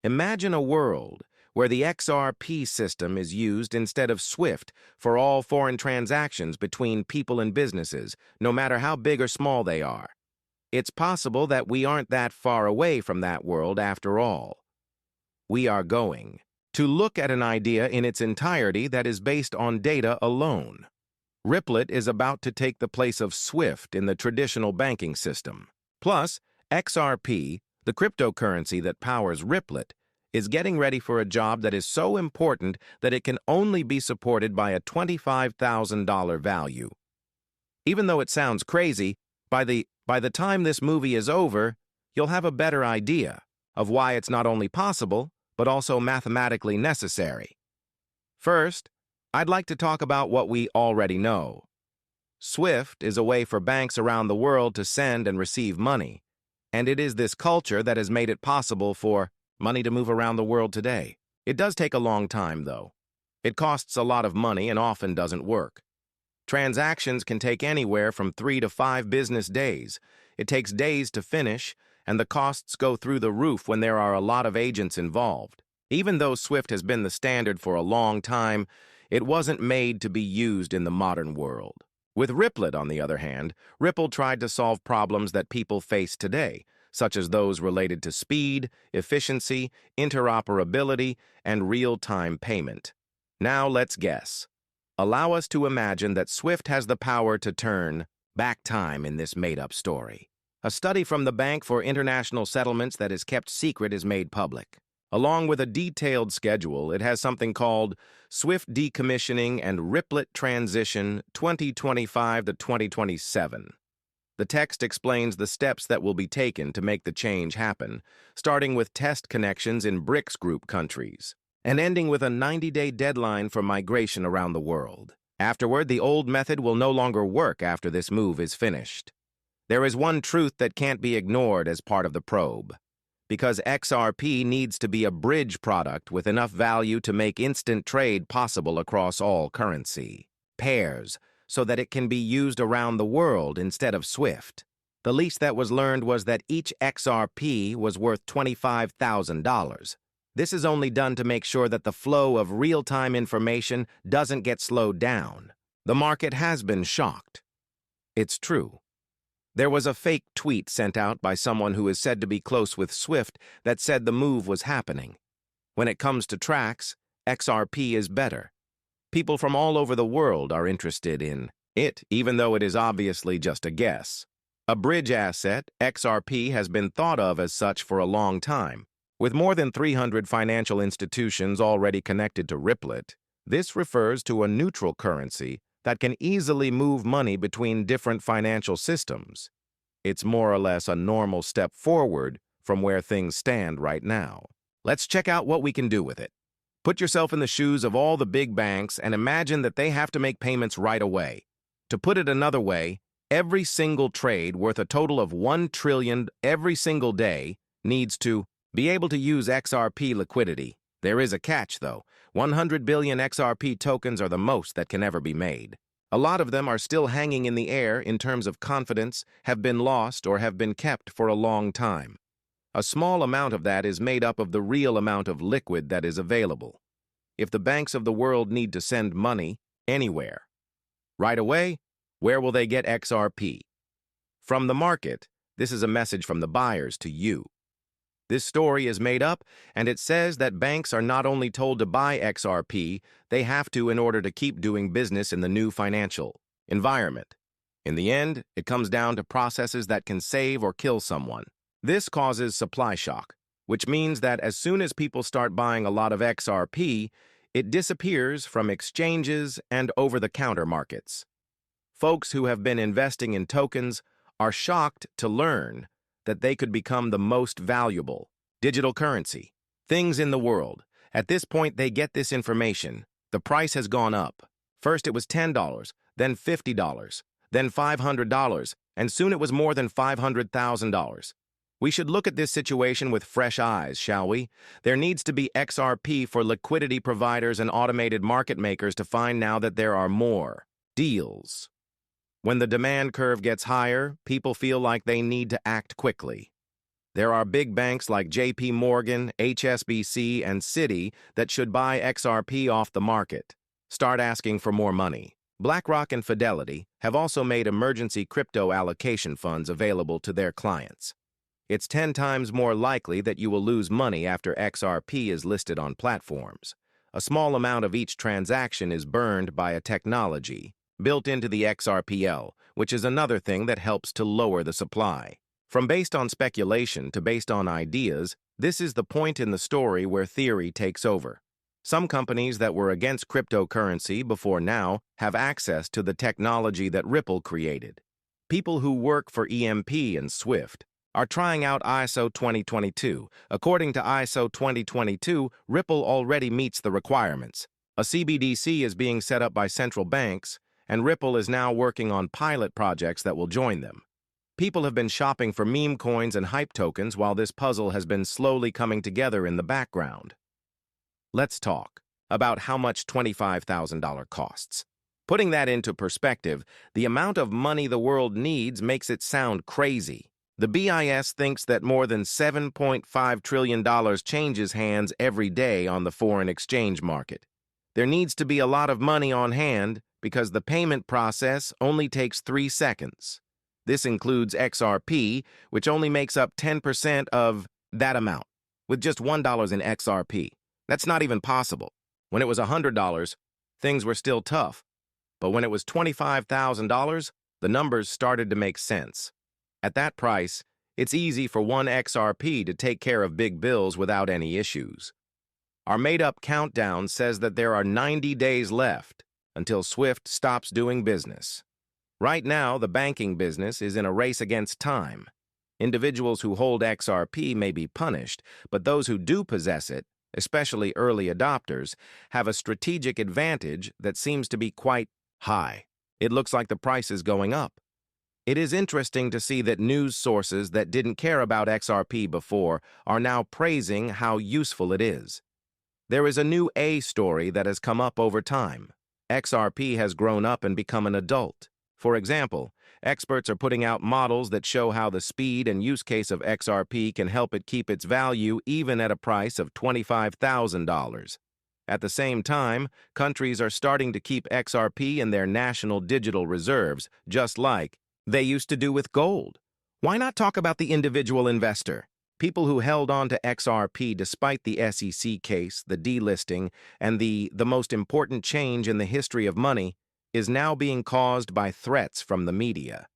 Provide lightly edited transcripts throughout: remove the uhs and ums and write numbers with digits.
Imagine a world where the XRP system is used instead of SWIFT for all foreign transactions between people and businesses, no matter how big or small they are. It's possible that we aren't that far away from that world after all. We are going to look at an idea in its entirety that is based on data alone. Ripple is about to take the place of SWIFT in the traditional banking system. Plus, XRP, the cryptocurrency that powers Ripple, is getting ready for a job that is so important that it can only be supported by a $25,000 value. Even though it sounds crazy, by the time this movie is over, you'll have a better idea of why it's not only possible, but also mathematically necessary. First, I'd like to talk about what we already know. SWIFT is a way for banks around the world to send and receive money, and it is this culture that has made it possible for money to move around the world today. It does take a long time, though. It costs a lot of money and often doesn't work. Transactions can take anywhere from 3 to 5 business days. It takes days to finish, and the costs go through the roof when there are a lot of agents involved. Even though SWIFT has been the standard for a long time, it wasn't made to be used in the modern world. With Ripple, on the other hand, Ripple tried to solve problems that people face today, such as those related to speed, efficiency, interoperability, and real-time payment. Now let's guess. Allow us to imagine that SWIFT has the power to turn back time in this made-up story. A study from the Bank for International Settlements that is kept secret is made public. Along with a detailed schedule, it has something called SWIFT Decommissioning and Ripple Transition 2025 to 2027. The text explains the steps that will be taken to make the change happen, starting with test connections in BRICS group countries, and ending with a 90-day deadline for migration around the world. Afterward, the old method will no longer work after this move is finished. There is one truth that can't be ignored as part of the probe. Because XRP needs to be a bridge product with enough value to make instant trade possible across all currency pairs, so that it can be used around the world instead of SWIFT. The least that was learned was that each XRP was worth $25,000. This is only done to make sure that the flow of real-time information doesn't get slowed down. The market has been shocked. It's true. There was a fake tweet sent out by someone who is said to be close with SWIFT that said the move was happening. When it comes to tracks, XRP is better. People from all over the world are interested in it, even though it is obviously just a guess. A bridge asset, XRP has been thought of as such for a long time. With more than 300 financial institutions already connected to Ripple, this refers to a neutral currency that can easily move money between different financial systems. It's more or less a normal step forward from where things stand right now. Let's check out what we can do with it. Put yourself in the shoes of all the big banks and imagine that they have to make payments right away. To put it another way, every single trade worth a total of $1 trillion every single day needs to be able to use XRP liquidity. There is a catch, though. 100 billion XRP tokens are the most that can ever be made. A lot of them are still hanging in the air in terms of confidence, have been lost, or have been kept for a long time. A small amount of that is made up of the real amount of liquid that is available. If the banks of the world need to send money anywhere, right away, where will they get XRP? From the market, this is a message from the buyers to you. This story is made up, and it says that banks are not only told to buy XRP, they have to in order to keep doing business in the new financial environment. In the end, it comes down to processes that can save or kill someone. This causes supply shock, which means that as soon as people start buying a lot of XRP, it disappears from exchanges and over-the-counter markets. Folks who have been investing in tokens are shocked to learn that they could become the most valuable digital currency things in the world. At this point, they get this information. The price has gone up. First, it was $10, then $50, then $500, and soon it was more than $500,000. We should look at this situation with fresh eyes, shall we? There needs to be XRP for liquidity providers and automated market makers to find now that there are more deals. When the demand curve gets higher, people feel like they need to act quickly. There are big banks like JP Morgan, HSBC, and Citi that should buy XRP off the market. Start asking for more money. BlackRock and Fidelity have also made emergency crypto allocation funds available to their clients. It's 10 times more likely that you will lose money after XRP is listed on platforms. A small amount of each transaction is burned by a technology built into the XRPL, which is another thing that helps to lower the supply. From based on speculation to based on ideas, this is the point in the story where theory takes over. Some companies that were against cryptocurrency before now have access to the technology that Ripple created. People who work for EMP and Swift are trying out ISO 2022. According to ISO 2022, Ripple already meets the requirements. A CBDC is being set up by central banks, and Ripple is now working on pilot projects that will join them. People have been shopping for meme coins and hype tokens while this puzzle has been slowly coming together in the background. Let's talk about how much $25,000 costs. Putting that into perspective, the amount of money the world needs makes it sound crazy. The BIS thinks that more than $7.5 trillion changes hands every day on the foreign exchange market. There needs to be a lot of money on hand because the payment process only takes 3 seconds. This includes XRP, which only makes up 10% of that amount, with just $1 in XRP. That's not even possible. When it was $100, things were still tough. But when it was $25,000, the numbers started to make sense. At that price, it's easy for one XRP to take care of big bills without any issues. Our made-up countdown says that there are 90 days left until Swift stops doing business. Right now, the banking business is in a race against time. Individuals who hold XRP may be punished, but those who do possess it, especially early adopters, have a strategic advantage that seems to be quite high. It looks like the price is going up. It is interesting to see that news sources that didn't care about XRP before are now praising how useful it is. There is a new A story that has come up over time. XRP has grown up and become an adult. For example, experts are putting out models that show how the speed and use case of XRP can help it keep its value even at a price of $25,000. At the same time, countries are starting to keep XRP in their national digital reserves, just like they used to do with gold. Why not talk about the individual investor? People who held on to XRP despite the SEC case, the delisting, and the most important change in the history of money is now being caused by threats from the media.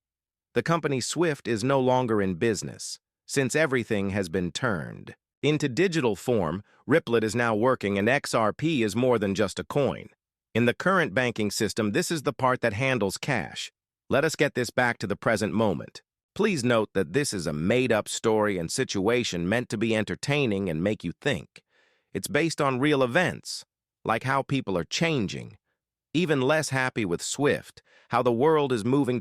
The company Swift is no longer in business, since everything has been turned into digital form. Ripple is now working, and XRP is more than just a coin. In the current banking system, this is the part that handles cash. Let us get this back to the present moment. Please note that this is a made-up story and situation meant to be entertaining and make you think. It's based on real events, like how people are changing. Even less happy with Swift, how the world is moving